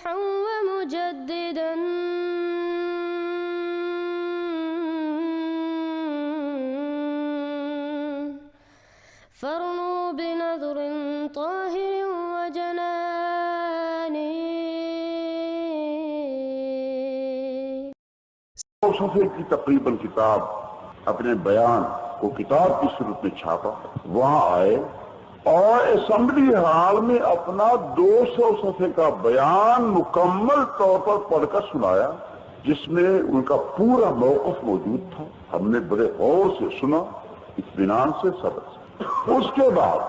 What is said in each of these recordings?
ناصحا ومجددا فارنوا بنظر طاهر وجنان. صفحے کی تقریباً کتاب اپنے بیان کو کتاب کی صورت میں چھاپا، وہاں آئے اور اسمبلی ہال میں اپنا 200 صفحے کا بیان مکمل طور پر پڑھ کر سنایا، جس میں ان کا پورا موقف موجود تھا. ہم نے بڑے غور سے سنا، اطمینان سے، صبر سے. اس کے بعد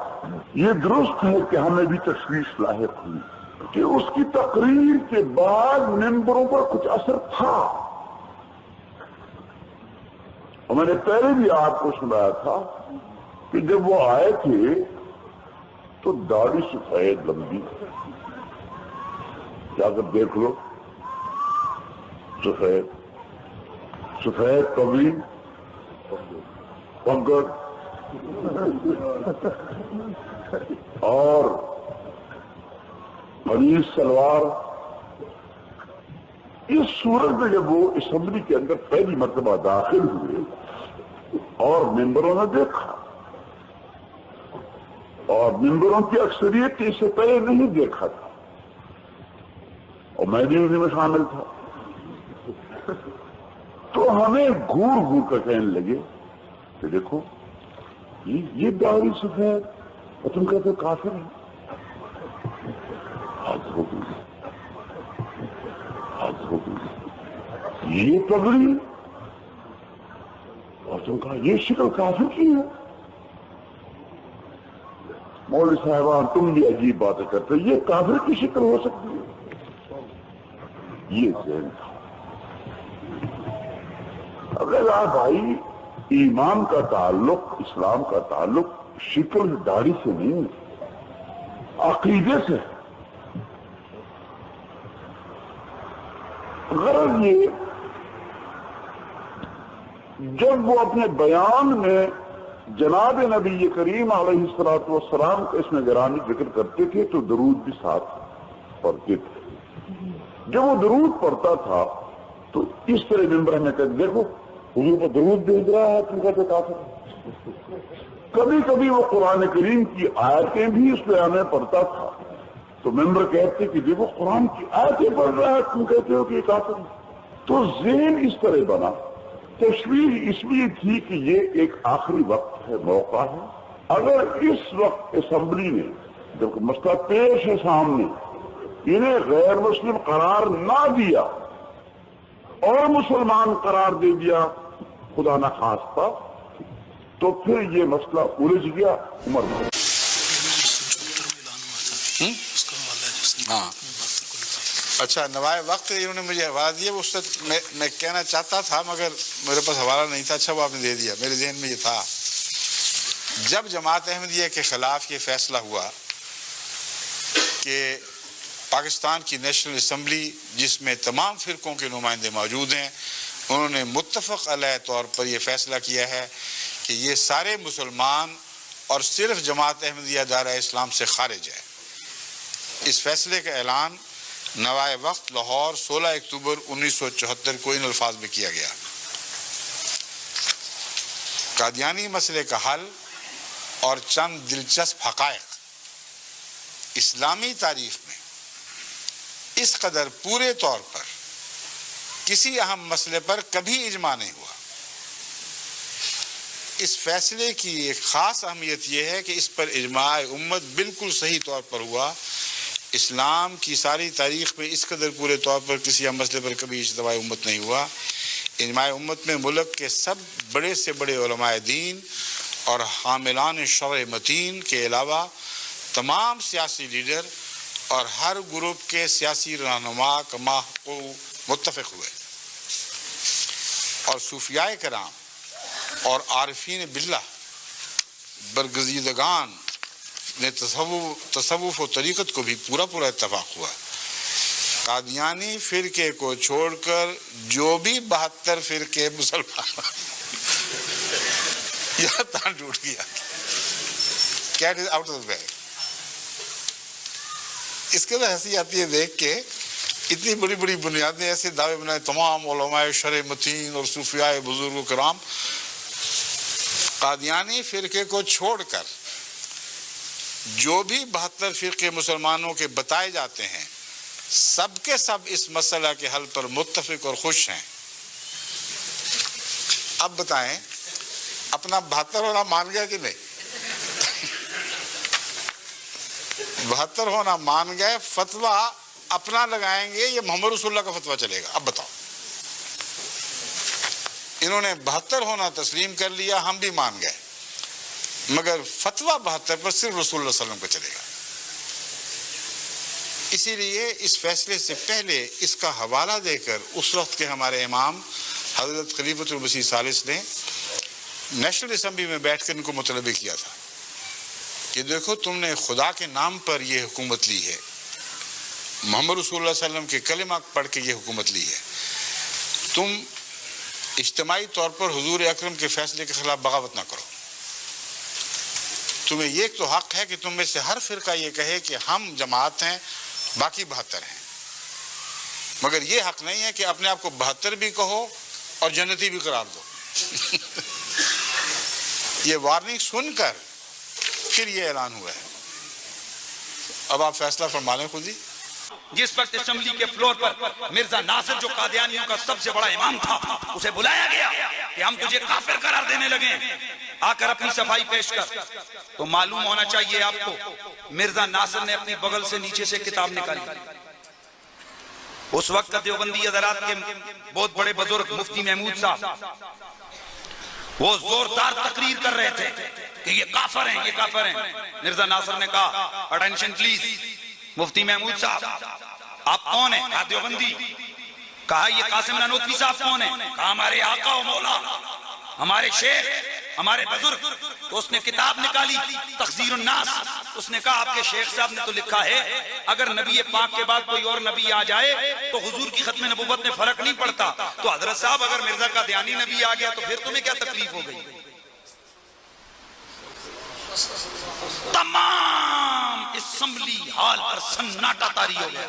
یہ درست ہے کہ ہمیں بھی تشویش لاحق ہوئی کہ اس کی تقریر کے بعد ممبروں پر کچھ اثر تھا. اور میں نے پہلے بھی آپ کو سنایا تھا کہ جب وہ آئے تھے تو داڑھی سفید لمبی، جا کر دیکھ لو، سفید سفید کبھی پگڑ اور قمیص سلوار. اس صورت میں جب وہ اسمبلی کے اندر پہلی مرتبہ داخل ہوئے اور ممبروں نے دیکھا، اور ممبروں کی اکثریت نے اس سے پہلے نہیں دیکھا تھا، اور میں بھی انہیں میں شامل تھا، تو ہمیں گھور گھور کر کہنے لگے کہ دیکھو یہ داڑھی سفید اور تم کہتے ہو کافر ہے. حد ہو گئی، حد ہو گئی. یہ پگڑی اور تم کہا یہ شکل کافر کی ہے. مولوی صاحبان تم بھی عجیب باتیں کرتے، یہ کافر کی شکل ہو سکتی ہے؟ یہ ذہن تھا. اگر آپ بھائی، ایمان کا تعلق، اسلام کا تعلق شکل داڑھی سے نہیں ہے، عقیدے سے. غرض یہ جب وہ اپنے بیان میں جناب نبی کریم علیہ السلام کا اس میں گرامی ذکر کرتے تھے تو درود بھی ساتھ پڑھتے تھے. جب وہ درود پڑھتا تھا تو اس طرح ممبر میں کہتے دیکھو حضور کو درود بھیج رہا ہے، تم کہتے کافر. کبھی کبھی وہ قرآن کریم کی آیتیں بھی اس بیان میں پڑھتا تھا تو ممبر کہتے کہ دیکھو قرآن کی آیتیں پڑھ رہا ہے، تم کہتے ہو کہ یہ کافر. تو ذہن اس طرح بنا. تشویش اس لیے تھی کہ یہ ایک آخری وقت ہے، موقع ہے. اگر اس وقت اسمبلی نے جب مسئلہ پیش ہے سامنے انہیں غیر مسلم قرار نہ دیا اور مسلمان قرار دے دیا خدا نہ خواستہ، تو پھر یہ مسئلہ الجھ گیا. عمر ہاں اچھا، نوائے وقت انہوں نے مجھے حوالہ دیا، اس سے میں کہنا چاہتا تھا مگر میرے پاس حوالہ نہیں تھا. اچھا وہ آپ نے دے دیا، میرے ذہن میں یہ تھا. جب جماعت احمدیہ کے خلاف یہ فیصلہ ہوا کہ پاکستان کی نیشنل اسمبلی جس میں تمام فرقوں کے نمائندے موجود ہیں، انہوں نے متفق علیہ طور پر یہ فیصلہ کیا ہے کہ یہ سارے مسلمان اور صرف جماعت احمدیہ دائرہ اسلام سے خارج ہے. اس فیصلے کا اعلان نوائے وقت لاہور 16 اکتوبر 1974 کو ان الفاظ میں کیا گیا: قادیانی مسئلے کا حل اور چند دلچسپ حقائق. اسلامی تاریخ میں اس قدر پورے طور پر کسی اہم مسئلے پر کبھی اجماع نہیں ہوا. اس فیصلے کی ایک خاص اہمیت یہ ہے کہ اس پر اجماع امت بالکل صحیح طور پر ہوا. اسلام کی ساری تاریخ میں اس قدر پورے طور پر کسی اہم مسئلے پر کبھی اجتماع امت نہیں ہوا. اجماع امت میں ملک کے سب بڑے سے بڑے علماء دین اور حاملان شرع متین کے علاوہ تمام سیاسی لیڈر اور ہر گروپ کے سیاسی رہنما کما متفق ہوئے، اور صوفیاء کرام اور عارفین باللہ برگزیدگان نے تصوف و طریقت کو بھی پورا اتفاق ہوا. قادیانی فرقے کو چھوڑ کر جو بھی 72 فرقے مسلمان یہاں تان ٹوٹ گیا. Cat is out of the bag. اس کے بعد ہنسی آتی ہے دیکھ کے اتنی بڑی بڑی بنیادیں ایسے دعوے بنائے تمام علماء شرع متین اور صوفیاء بزرگ و کرام. قادیانی فرقے کو چھوڑ کر جو بھی 72 فرقے مسلمانوں کے بتائے جاتے ہیں سب کے سب اس مسئلہ کے حل پر متفق اور خوش ہیں. اب بتائیں اپنا 72 ہونا مان گیا کہ نہیں؟ 72 ہونا مان گئے. فتویٰ اپنا لگائیں گے یہ محمد رسول اللہ کا فتویٰ چلے گا. اب بتاؤ, انہوں نے 72 ہونا تسلیم کر لیا, ہم بھی مان گئے, مگر فتویٰ 72 پر صرف رسول اللہ صلی اللہ علیہ وسلم کا چلے گا. اسی لیے اس فیصلے سے پہلے اس کا حوالہ دے کر اس وقت کے ہمارے امام حضرت خلیفۃ المسیح ثالث نے نیشنل اسمبلی میں بیٹھ کر ان کو مطلبہ کیا تھا کہ دیکھو تم نے خدا کے نام پر یہ حکومت لی ہے, محمد رسول اللہ صلی اللہ علیہ وسلم کے کلمہ پڑھ کے یہ حکومت لی ہے, تم اجتماعی طور پر حضور اکرم کے فیصلے کے خلاف بغاوت نہ کرو. تمہیں یہ تو حق ہے کہ تم میں سے ہر فرقہ یہ کہے کہ ہم جماعت ہیں, باقی 72 ہیں, مگر یہ حق نہیں ہے کہ اپنے آپ کو 72 بھی کہو اور جنتی بھی قرار دو. یہ وارننگ سن کر پھر یہ اعلان ہوا ہے. اب آپ فیصلہ فرما لیں خود ہی. جس وقت اسمبلی کے فلور پر مرزا ناصر جو قادیانیوں کا سب سے بڑا امام تھا اسے بلایا گیا کہ ہم تجھے کافر قرار دینے لگے, آ کر اپنی صفائی پیش کر, تو معلوم ہونا چاہیے آپ کو مرزا ناصر نے اپنی بغل سے نیچے سے کتاب نکالی. اس وقت دیوبندی حضرات کے بہت بڑے بزرگ مفتی محمود صاحب وہ زوردار تقریر کر رہے تھے کہ یہ کافر ہیں, یہ کافر ہیں. مرزا ناصر نے کہا اٹینشن پلیز, مفتی محمود صاحب آپ کون ہیں؟ کہا دیوبندی. کہا یہ قاسم نانوتوی صاحب کون ہیں؟ کہا ہمارے آقا و مولا, ہمارے شیخ, ہمارے بزرگ. تو اس نے کتاب نکالی تخزیر الناس. اس نے کہا آپ کے شیخ صاحب نے تو لکھا ہے اگر نبی پاک کے بعد کوئی اور نبی آ جائے تو حضور کی ختم نبوت میں فرق نہیں پڑتا. تو حضرت صاحب اگر مرزا قادیانی نبی آ گیا تو پھر تمہیں کیا تکلیف ہو گئی؟ تمام اسمبلی ہال پر سناٹا طاری ہو گیا.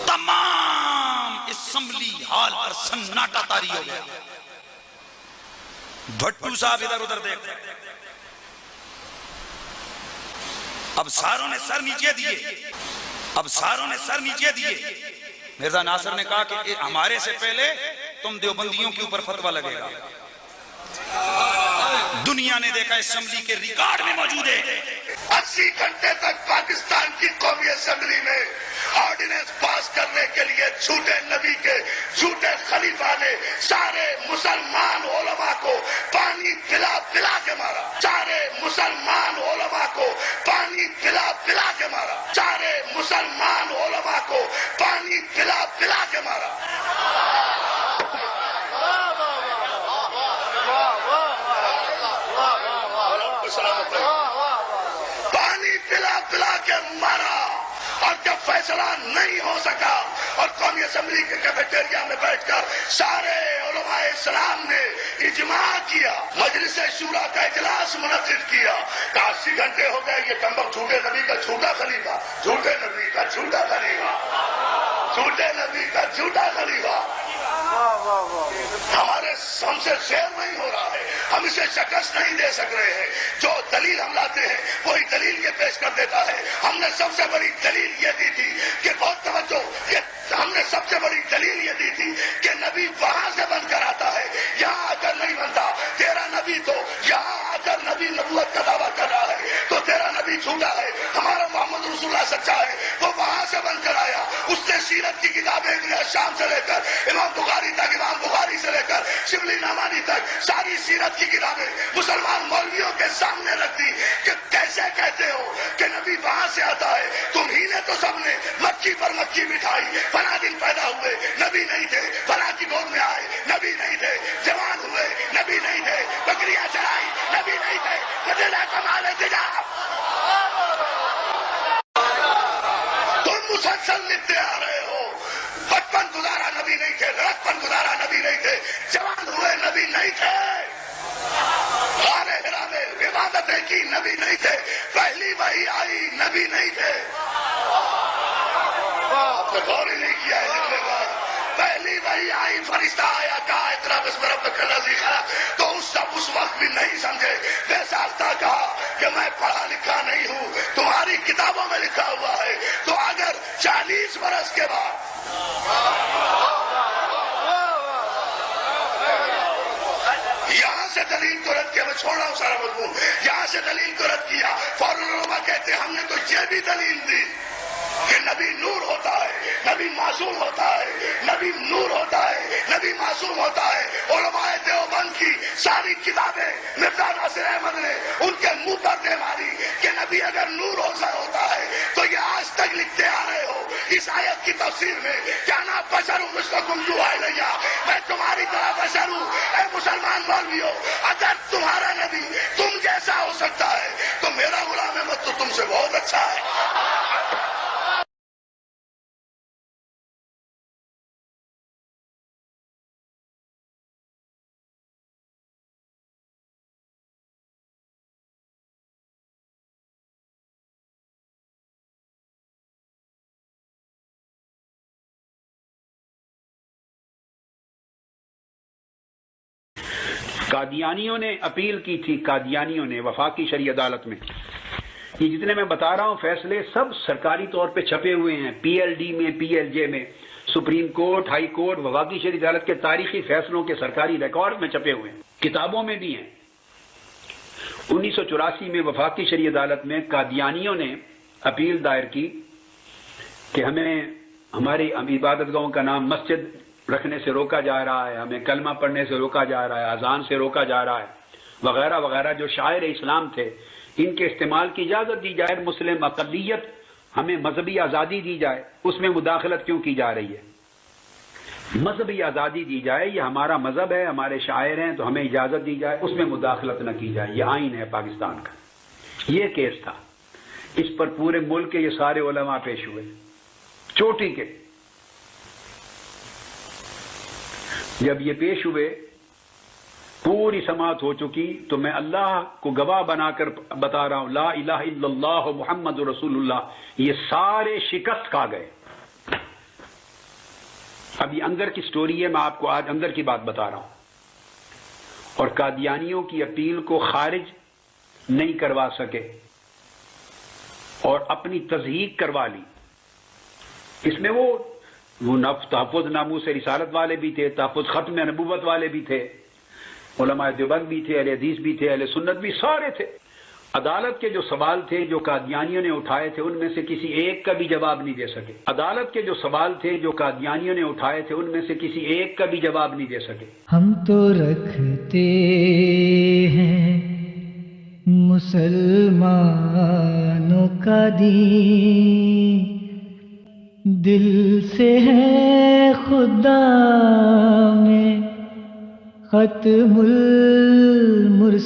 تمام اسمبلی ہال پر سناٹا طاری ہو گیا. بھٹو صاحب ادھر ادھر دیکھ رہے, اب ساروں نے سر نیچے دیے, اب ساروں نے سر نیچے دیے. مرزا ناصر نے کہا کہ ہمارے سے پہلے تم دیوبندیوں کے اوپر فتویٰ لگے گا. دنیا نے دیکھا, اسمبلی کے ریکارڈ میں موجود ہے, 80 گھنٹے تک پاکستان کی قومی اسمبلی میں آرڈیننس پاس کرنے کے لیے جھوٹے نبی کے جھوٹے خلیفہ نے سارے مسلمان علماء کو پانی پلا پلا کے مارا. سارے مسلمان علماء کو پانی پلا پلا کے مارا. سارے مسلمان علماء کو پانی پلا پلا کے مارا. پانی پلا پلا کے مارا. اور جب فیصلہ نہیں ہو سکا اور قومی اسمبلی کے کیفیٹیریا میں بیٹھ کر سارے علماء اسلام نے اجماع کیا, مجلس شورا کا اجلاس منعقد کیا. 80 گھنٹے ہو گئے, یہ کمبخت جھوٹے نبی کا جھوٹا خلیفہ, جھوٹے نبی کا جھوٹا خلیفہ, جھوٹے نبی کا جھوٹا خلیفہ ہم سے شیر نہیں ہو رہا ہے, ہم اسے شکست نہیں دے سک رہے ہیں. جو دلیل ہم لاتے ہیں وہی دلیل یہ پیش کر دیتا ہے. ہم نے سب سے بڑی دلیل یہ دی تھی کہ بہت توجہ, کہ ہم نے سب سے بڑی دلیل یہ دی تھی کہ نبی وہاں سے بن کر آتا ہے, یہاں آ کر نہیں بنتا. تیرا نبی تو یہاں آ کر نبی نبوت کا دعویٰ کر رہا ہے تو تیرا نبی جھوٹا ہے. ہمارا محمد رسول اللہ سچا ہے, وہ وہاں سے بن کر آیا. اس نے سیرت کی کتابیں شام سے لے کر امام بخاری تک, امام بخاری سے لے کر شبلی نعمانی تک ساری سیرت کی کتابیں مسلمان مولویوں کے سامنے رکھ دی کہ کیسے کہتے ہو کہ نبی وہاں سے آتا ہے. تم ہی نے تو سب نے مکھی پر مکھی بٹھائی. فلاں دن پیدا ہوئے, نبی نہیں تھے. فلاں کی گود میں آئے, نبی نہیں تھے. جوان ہوئے, نبی نہیں تھے. بکریاں چرائی, نبی نہیں تھے. بدلا کمال تجارت. تم مسلسل لکھتے آ رہے ہو, بچپن گزارا نبی نہیں تھے, لڑکپن گزارا نبی نہیں تھے, جوان ہوئے نبی نہیں تھے, غار حرا میں عبادتیں کی نبی نہیں تھے, پہلی وحی آئی نبی نہیں تھے. تو غور ہی نہیں کیا ہے لکھنے کا. پہلی وہی آئی, فرشتہ آیا, کہا اقرأ باسم ربک الذی خلق, تو اس وقت بھی نہیں سمجھے. بے ساختہ کہا کہ میں پڑھا لکھا نہیں ہوں, تمہاری کتابوں میں لکھا ہوا ہے. تو اگر 40 برس کے بعد یہاں سے دلیل کو رد کیا, میں چھوڑ رہا ہوں سارا مضمون, یہاں سے دلیل کو رد کیا, فوراً علماء کہتے ہیں ہم نے تو یہ بھی دلیل دی کہ نبی نور ہوتا ہے, نبی معصوم ہوتا ہے, نبی نور ہوتا ہے, نبی معصوم ہوتا ہے. علماء دیوبند کی ساری کتابیں مرزا ناصر احمد نے ان کے منہ پر دے ماری کہ نبی اگر نور ہوتا ہے تو یہ آج تک لکھتے آ رہے ہو اس آیت کی تفسیر میں, کیا نا بشر ہوں مجھکم یوحا الیہ, میں تمہاری طرح بشر ہوں. اے مسلمان مولویو, اگر تمہارا نبی تم جیسا ہو سکتا ہے تو میرا غلام احمد تو تم سے بہت اچھا ہے. قادیانیوں نے اپیل کی تھی, قادیانیوں نے وفاقی شرعی عدالت میں. یہ جتنے میں بتا رہا ہوں فیصلے سب سرکاری طور پہ چھپے ہوئے ہیں, پی ایل ڈی میں, پی ایل جے میں, سپریم کورٹ, ہائی کورٹ, وفاقی شرعی عدالت کے تاریخی فیصلوں کے سرکاری ریکارڈ میں چھپے ہوئے ہیں, کتابوں میں بھی ہیں. 1984 میں وفاقی شرعی عدالت میں قادیانیوں نے اپیل دائر کی کہ ہمیں ہماری عبادت گاہوں کا نام مسجد رکھنے سے روکا جا رہا ہے, ہمیں کلمہ پڑھنے سے روکا جا رہا ہے, اذان سے روکا جا رہا ہے, وغیرہ وغیرہ. جو شاعر اسلام تھے ان کے استعمال کی اجازت دی جائے, مسلم اقلیت ہمیں مذہبی آزادی دی جائے, اس میں مداخلت کیوں کی جا رہی ہے؟ مذہبی آزادی دی جائے, یہ ہمارا مذہب ہے, ہمارے شاعر ہیں تو ہمیں اجازت دی جائے, اس میں مداخلت نہ کی جائے. یہ آئین ہے پاکستان کا. یہ کیس تھا, اس پر پورے ملک کے یہ سارے علماء پیش ہوئے, چوٹی کے. جب یہ پیش ہوئے, پوری سماعت ہو چکی, تو میں اللہ کو گواہ بنا کر بتا رہا ہوں, لا الہ الا اللہ محمد رسول اللہ, یہ سارے شکست کھا گئے. اب یہ اندر کی سٹوری ہے, میں آپ کو آج اندر کی بات بتا رہا ہوں. اور قادیانیوں کی اپیل کو خارج نہیں کروا سکے اور اپنی تصحیح کروا لی. اس میں وہ تحفظ ناموس رسالت والے بھی تھے, تحفظ ختم نبوت والے بھی تھے, علماء دیوبند بھی تھے, اہل حدیث بھی تھے, اہل سنت بھی, سارے تھے. عدالت کے جو سوال تھے جو قادیانیوں نے اٹھائے تھے ان میں سے کسی ایک کا بھی جواب نہیں دے سکے. عدالت کے جو سوال تھے جو قادیانیوں نے اٹھائے تھے ان میں سے کسی ایک کا بھی جواب نہیں دے سکے. ہم تو رکھتے ہیں مسلمانوں کا دین, دل سے ہے خدا میں ختم المرسلین.